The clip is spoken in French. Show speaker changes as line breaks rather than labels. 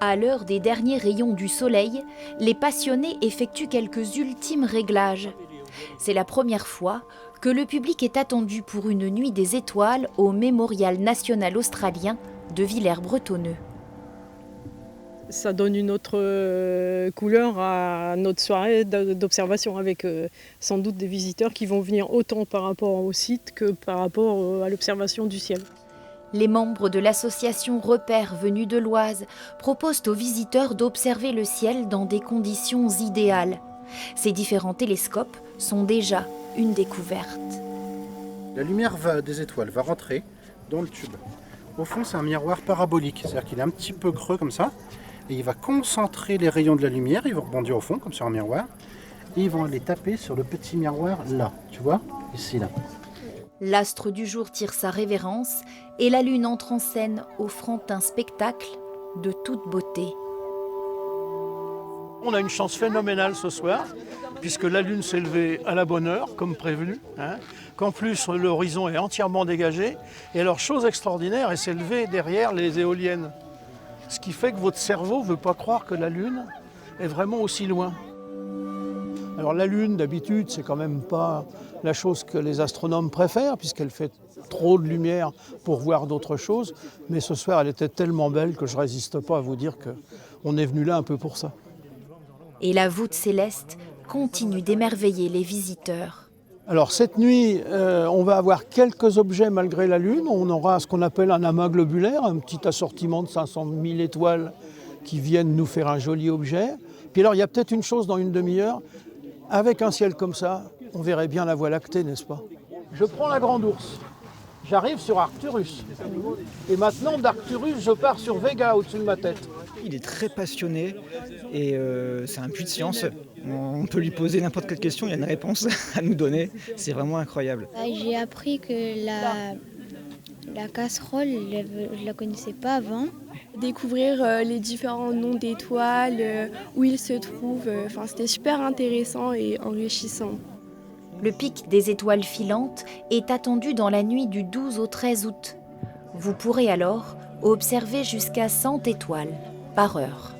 À l'heure des derniers rayons du soleil, les passionnés effectuent quelques ultimes réglages. C'est la première fois que le public est attendu pour une nuit des étoiles au Mémorial national australien de Villers-Bretonneux.
Ça donne une autre couleur à notre soirée d'observation avec sans doute des visiteurs qui vont venir autant par rapport au site que par rapport à l'observation du ciel.
Les membres de l'association Repères venus de l'Oise proposent aux visiteurs d'observer le ciel dans des conditions idéales. Ces différents télescopes sont déjà une découverte.
La lumière des étoiles va rentrer dans le tube. Au fond, c'est un miroir parabolique, c'est-à-dire qu'il est un petit peu creux comme ça, et il va concentrer les rayons de la lumière, ils vont rebondir au fond, comme sur un miroir, et ils vont aller taper sur le petit miroir là, tu vois, ici là.
L'astre du jour tire sa révérence et la lune entre en scène, offrant un spectacle de toute beauté.
On a une chance phénoménale ce soir, puisque la lune s'est levée à la bonne heure, comme prévenu, qu'en plus l'horizon est entièrement dégagé, et alors chose extraordinaire, elle s'est levée derrière les éoliennes. Ce qui fait que votre cerveau ne veut pas croire que la lune est vraiment aussi loin. Alors la lune, d'habitude, c'est quand même pas la chose que les astronomes préfèrent, puisqu'elle fait trop de lumière pour voir d'autres choses, mais ce soir, elle était tellement belle que je ne résiste pas à vous dire qu'on est venu là un peu pour ça.
Et la voûte céleste continue d'émerveiller les visiteurs.
Alors cette nuit, on va avoir quelques objets malgré la Lune. On aura ce qu'on appelle un amas globulaire, un petit assortiment de 500 000 étoiles qui viennent nous faire un joli objet. Puis alors il y a peut-être une chose dans une demi-heure, avec un ciel comme ça, on verrait bien la Voie lactée, n'est-ce pas? Je prends la Grande Ourse, j'arrive sur Arcturus. Et maintenant d'Arcturus, je pars sur Vega au-dessus de ma tête.
Il est très passionné et c'est un puits de science. On peut lui poser n'importe quelle question, il y a une réponse à nous donner. C'est vraiment incroyable.
J'ai appris que la casserole, je ne la connaissais pas avant.
Découvrir les différents noms d'étoiles, où ils se trouvent, c'était super intéressant et enrichissant.
Le pic des étoiles filantes est attendu dans la nuit du 12 au 13 août. Vous pourrez alors observer jusqu'à 100 étoiles par heure.